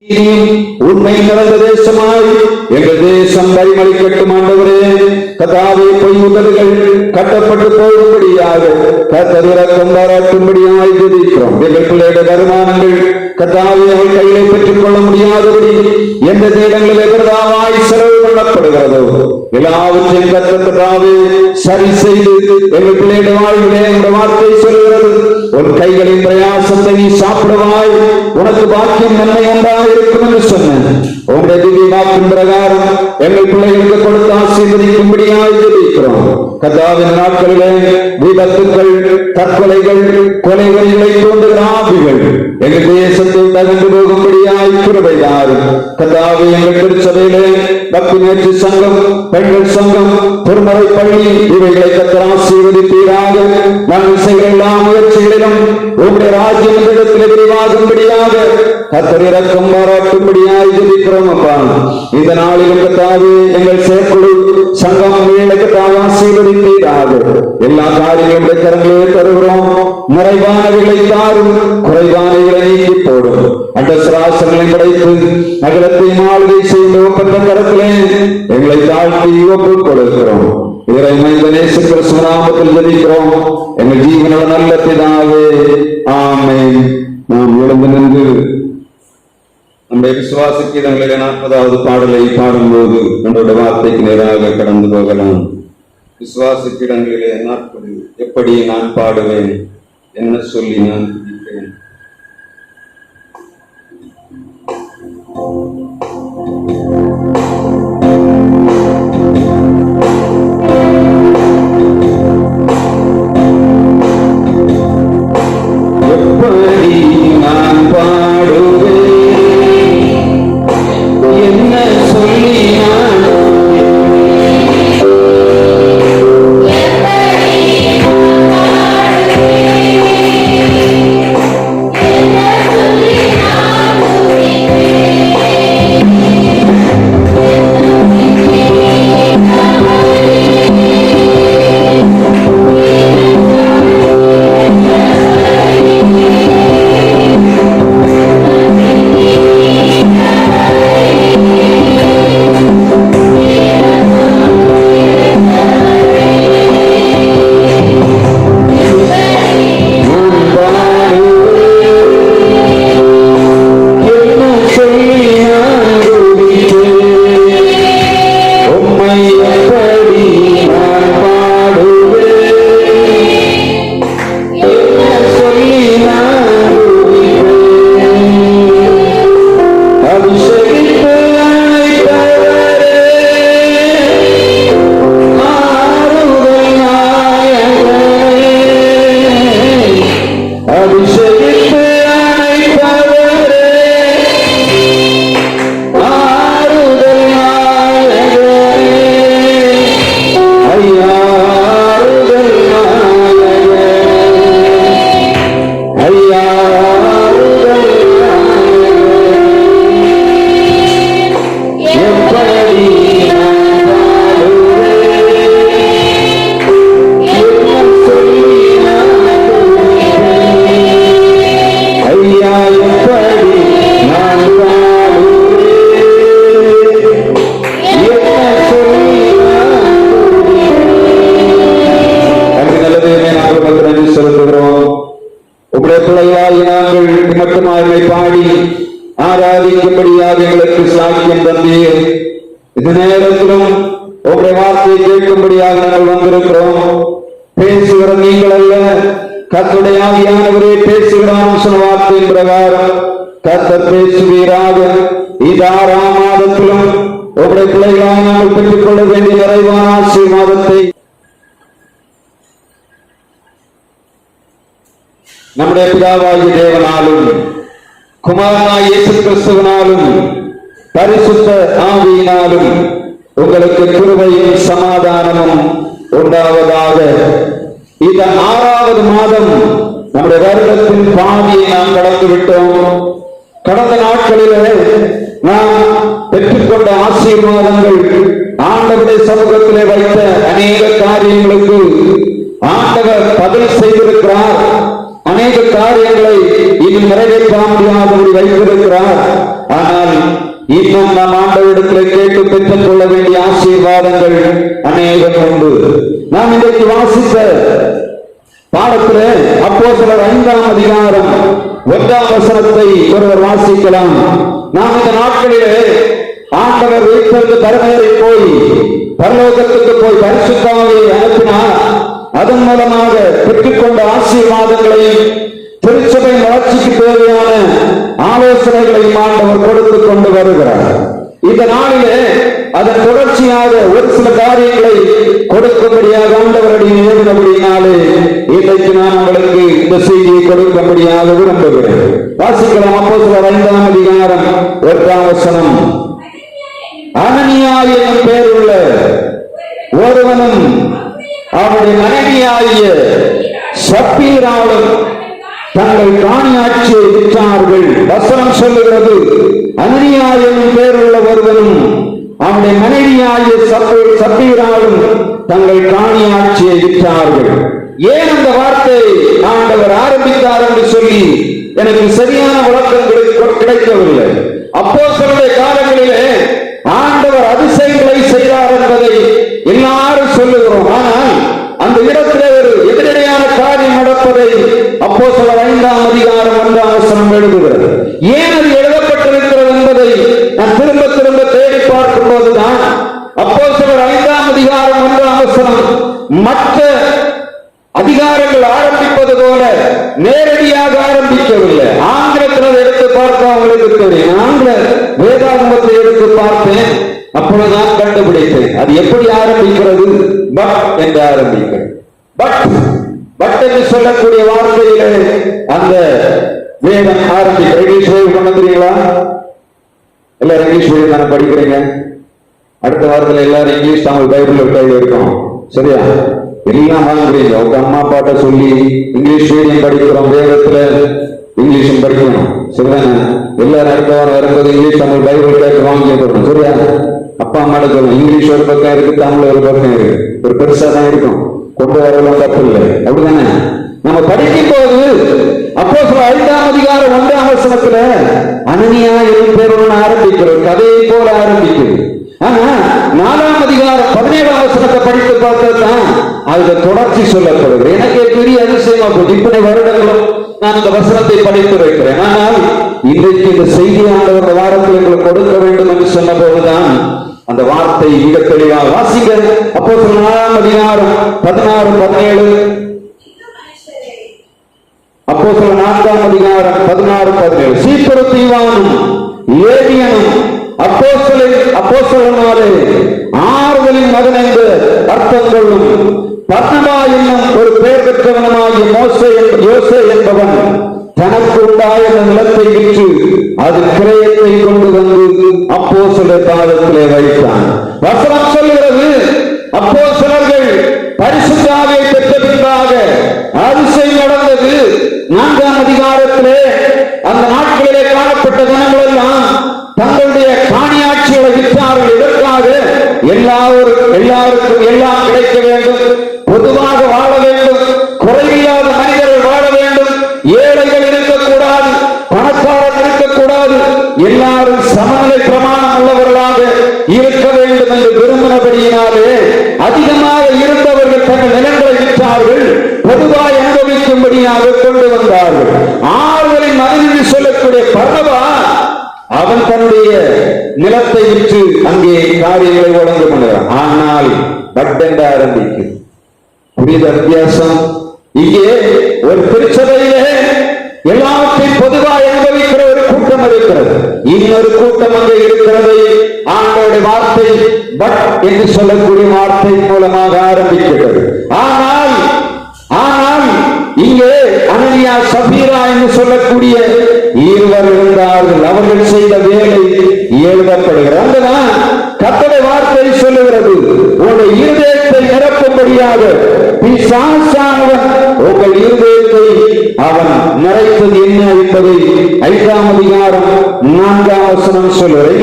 உண்மை நிறைந்த தேசமாய் எங்கள் தேசம் பரிமளிக்கட்டும். ஆண்டவரே, கர்த்தாவே, பொய் உதடுகள் கட்டப்பட்டு போகும்படியாக கர்த்தர் இரக்கம் பாராட்டும்படியாய் ஜெபிக்கிறோம். எங்கள் பிள்ளையுடைய வருமானங்கள் கர்த்தாவே அவள் கையிலே பெற்றுக் கொள்ள முடியாதபடி எந்த தேடங்களில் எதிர்தாவாய் செலவு பண்ணப்படுகிறதோ எல்லாவற்றையும் கர்த்தாவே சரி செய்து எங்கள் பிள்ளையுடைய வாழ்விலே உடைய வார்த்தை சொல்கிறது, உன் கைகளின் பிரயாசத்தை நீ சாப்பிடுவாய், உனக்கு பாக்கியம் நன்மை உண்டாக இருக்கும் என்று சொன்னேன். உங்களுடைய திவ்ய வாக்கின் பிரகாரம் எங்கள் பிள்ளைகளுக்கு கொடுத்து ஆசீர்வதிக்கும்படியாக ஜெபிக்கிறோம். கர்த்தாவின் நாட்களிலே விபத்துக்கள், தற்கொலைகள், கொலைகளை தூண்டுகிற ஆவிகள் எங்கள் தேசத்தில் தகர்ந்து போகும்படியாய் கிருபை தாரும். கர்த்தாவே, எங்கள் திருச்சபையிலே பக்தி நேற்று சங்கம், பெண்கள் சங்கம், திருமறை பள்ளி இவைகளை கர்த்தர் ஆசீர்வதிப்பீராக. நாங்கள் செய்கிற எல்லா முயற்சிகளிலும் உங்களுடைய ராஜ்யம் இந்த இடத்திலே விரிவாகும்படியாக கர்த்தர் இரக்கம் பாராட்டும்படியாய் ஜெபிக்கிறோம். அப்பா, இந்த நாளிலும் கர்த்தாவே எங்கள் செயற்குழு சங்கம் கர்த்தாவே ஆசீர்வதிப்பீராக. எல்லா காரியங்களுடைய கரங்களே தருகிறோம். நிறைவானவைகளை தாரும், குறைவானவைகளை நீக்கி போடும். அந்த சராசரங்களை படைத்து நகரத்தை மாளிகை செய்து ஒப்பந்த கரத்திலே எங்களை தாழ்த்தி ஒப்புக் கொடுக்கிறோம். இறைமைந்தனேசு கிறிஸ்து நாமத்தில் ஜெபிக்கிறோம் எங்கள் ஜீவனோட நல்ல பிதாவே, ஆமென். நாம் எழுந்து நின்று நம்முடைய விசுவாச கீதங்களிலே 40வது பாடலை பாடும்போது நம்முடைய வார்த்தைக்கு நேராக கடந்து போகலாம். விசுவாச கீதங்களிலே 40 எப்படி நான் பாடுவேன், என்ன சொல்லி நான் துதிப்பேன். எப்படி நான் பாடுவேன், என்ன சொல்லி நான் பாடி ஆராதிக்கும்படியாக எங்களுக்கு சாக்கியம் தந்தீர். இது நேரத்திலும் உங்களுடைய வார்த்தையை கேட்கும்படியாக நாங்கள் வந்திருக்கிறோம். பேசுகிற நீங்கள் அல்ல, கர்த்தருடைய ஆவியானவரே பேசுகிறான் சொன்ன வார்த்தையின் பிரகாரம் கர்த்தர் பேசுவீராக. இந்த 6ஆம் மாதத்திலும் உங்களுடைய பிள்ளைகளாக நாங்கள் பெற்றுக் கொள்ள வேண்டிய நிறைவான ஆசீர்வாதத்தை நம்முடைய பிதாவாகிய தேவனாலும் குமாரனாகிய இயேசு கிறிஸ்துவினாலும் பரிசுத்த ஆவியினாலும் உங்களுக்கு கிருபையும் சமாதானமும் உண்டாவதாக. இந்த 6வது மாதம் நம்முடைய வருடத்தின் பாதியை நாம் கடந்து விட்டோம். கடந்த நாட்களிலே நாம் பெற்றுக்கொண்ட ஆசீர்வாதங்கள், ஆண்டவருடைய சமூகத்திலே வைத்த அநேக காரியங்களுக்கு ஆண்டவர் பதில் செய்திருக்கிறார். அநேக காரியங்களை இன்னும் நிறைவேற்ற முடியாதபடி வைத்திருக்கிறார். ஆனால் இன்னும் நாம் ஆண்டவரிடத்தில் கேட்டு பெற்றுக் கொள்ள வேண்டிய ஆசீர்வாதங்கள் அநேகம் உண்டு. நாம் இன்றைக்கு வாசித்த பாடத்திலே அப்போஸ்தலர் 5ஆம் அதிகாரம் 1ஆம் வசனத்தை ஒருவர் வாசிக்கலாம். நாம் இந்த நாட்களிலே ஆண்டவர் வீட்டிற்கு தரமேறி போய் பரலோகத்துக்கு போய் பரிசுத்த ஆவியை அனுப்பினார். அதன் மூலமாக பெற்றுக்கொண்ட ஆசீர்வாதங்களை திருச்சபை வளர்ச்சிக்கு தேவையான ஆலோசனைகளை ஆண்டவர் கொடுத்துக் கொண்டு வருகிறார். இந்த நாளிலே அதன் தொடர்ச்சியாக ஒரு சில காரியங்களை கொடுக்கும்படியாக ஆண்டவருடைய ஏவினபடியினாலே இன்றைக்கு நான் உங்களுக்கு இந்த செய்தியை கொடுக்கும்படியாக விரும்புகிறேன். வாசிக்கலாம். அப்போஸ்தலர் 5ஆம் அதிகாரம் 1ஆம் வசனம். அனனியா என்னும் பெயருள்ள ஒருவனும் அவருடைய மனைவியாகிய சப்பீராலும் தங்கள் காணியாட்சியை விற்றார்கள். வசனம் சொல்லுகிறது, அனனியா என்னும் பெயருள்ள ஒருவனும் அவனுடைய மனைவியாகிய சப்பீராலும் தங்கள் காணியாட்சியை விற்றார்கள். ஏன் அந்த வார்த்தை ஆண்டவர் ஆரம்பித்தார் என்று சொல்லி எனக்கு சரியான விளக்கம் கிடைக்கவில்லை. அப்போஸ்தலருடைய காலங்களிலே ஆண்டவர் அதிசயங்களை செய்தார் என்பதை எல்லாரும் சொல்லுகிறோம். ஆனால் அந்த இடத்திலே ஒரு எதிரடையான காரியம் நடப்பதை அப்போஸ்தலர் 5ஆம் அதிகாரம் 1ஆம் வசனம் எழுதுகிறது. ஏன் அது எழுதப்பட்டிருக்கிறது என்பதை நான் திரும்ப திரும்ப தேடி பார்க்கும் போதுதான் அப்போஸ்தலர் 5ஆம் அதிகாரம் 1ஆம் வசனம் மற்ற அதிகாரங்கள் ஆரம்பிப்பது போல நேரடியாக ஆரம்பிக்கவில்லை. ஆங்கிலத்தில் எடுத்து பார்த்தா அவங்களுக்கு தெரியும். ஆங்கில வேதாகமத்தை எடுத்து பார்த்தேன், அப்பொழுதுதான் கண்டுபிடித்தேன் அது எப்படி ஆரம்பிக்கிறது. பட் என்று ஆரம்பிக்கிறது. பட் என்று சொல்லக்கூடிய வார்த்தையிலே அந்த வேதம் ஆரம்பிக்கிறது. இங்கிலீஷ் வேதம் கொண்டு வந்துறீங்களா? எல்லாரும் இங்கிலீஷ் வேதம் தானே படிக்கிறீங்க. அடுத்த வாரத்தில் எல்லாரும் இங்கிலீஷ் தமிழ் பைபிள் கையில் இருக்கும். சரியா? எல்லாம் வாங்குறீங்க. உங்க அம்மா அப்பாட்ட சொல்லி இங்கிலீஷ் மீடியம் படிக்கிறோம், வேதத்துல இங்கிலீஷும் படிக்கணும். சரிதானே? எல்லாரும் அடுத்த வாரம் வரும்போது இங்கிலீஷ் தமிழ் பைபிள் கேட்டு வாங்கி கொடுக்கணும். சரியா? அப்பா அம்மாட்ட சொல்லணும், இங்கிலீஷ் ஒரு பக்கம் இருக்கு, தமிழ் ஒரு பக்கம் இருக்கு. ஒரு பெருசா தான் இருக்கும், கொண்டு வரலாம், தப்பு இல்லை. அப்படிதானே? நம்ம படிக்கும் போது அப்போஸ்தலர் 5ஆம் அதிகாரம் 1ஆம் வசனத்துல அனனியா என்னும் பெயருடன் ஆரம்பிக்கிறோம், கதையை போல ஆரம்பிக்கிறது. ஆனா 4ஆம் அதிகாரம் 17ஆம் வசனத்தை படித்து பார்த்ததுதான் அதுல தொடர்ச்சி சொல்லப்படுகிறது. எனக்கு பெரிய அதிசயமா போச்சு. இத்தனை வருடங்களும் நான் இந்த வசனத்தை படித்து வைக்கிறேன். ஆனால் இன்றைக்கு இந்த செய்தியானவர் வாரத்தில் எங்களுக்கு கொடுக்க வேண்டும் என்று சொன்ன போதுதான் அந்த வார்த்தை மிக தெளிவாக வாசிங்க. அப்போஸ்தலர் 4ஆம் அதிகாரம் 16, 17. அப்போஸ்தலர் 4ஆம் அதிகாரம் 16, 17. சீப்புரு தீவானும் லேவியனும் அப்போஸ்தலனாலே ஆறுதலின் மகன் என்று அர்த்தம் கொள்ளும் பர்னபா என்னும் ஒரு பெயர் பெற்றவனுமாகிய யோசே என்பவன் தனக்கு உண்டாய நிலத்தை விற்று அது கிரயத்தை கொண்டு வந்து அப்போஸ்தலர் பாதத்திலே வைத்தான். வசனம் சொல்கிறது, அப்போஸ்தலர்கள் பரிசுத்த ஆவியை பெற்ற பின்பாக அதிசயம் நடந்தது. 4ஆம் அதிகாரத்திலே அந்த நாட்களிலே காணப்பட்ட ஜனங்கள் எல்லாம் தங்களுடைய காணியாட்சிகளை விற்றார்கள். இதற்காக எல்லாருக்கும் எல்லாம் கிடைக்க வேண்டும், பொதுவாக வாழ வேண்டும், குறைவில்லாத மனிதர்கள் வாழ வேண்டும், ஏழைகள் இருக்கக்கூடாது, பணக்காரர் இருக்கக்கூடாது, எல்லாரும் சமநிலை பிரமாணம் உள்ளவர்களாக இருக்க வேண்டும் என்று விரும்பினபடியினாலே அதிகமாக இருந்தவர்கள் தங்கள் நிலங்களை விற்றார்கள், பொதுவாக அனுபவிக்கும்படியாக கொண்டு வந்தார்கள். ஆறுதலின் மகன் என்று சொல்லக்கூடிய பர்னபா அவன் தன்னுடைய நிலத்தை விற்று அங்கே காரியங்களை வழங்க பண்ணுகிறான். ஆனால் பட் என்று ஆரம்பிக்கும். புரியுத வித்தியாசம்? இங்கே ஒரு திருச்சபையிலே எல்லாவற்றையும் பொதுவாக அனுபவிக்கிற ஒரு கூட்டம் இருக்கிறது, இன்னொரு கூட்டம் அங்கே இருக்கிறது. ஆண்டவருடைய வார்த்தை பட் என்று சொல்லக்கூடிய வார்த்தை மூலமாக ஆரம்பிக்கிறது. ஆனால் இங்கே அனனியா சபீரா என்று சொல்லக்கூடிய இருவர் இருந்தார்கள். அவர்கள் செய்த வேலை எழுதப்படுகிறது. கர்த்தருடைய வார்த்தை சொல்லுகிறது, உங்கள் இருதயத்தை நிரப்பும்படியாக பிசாசானவன் உங்கள் இருதயத்தை அவன் நிறைத்தது என்ன என்பதை 5ஆம் அதிகாரம் 4ஆம் வசனம் சொல்லுகிறது.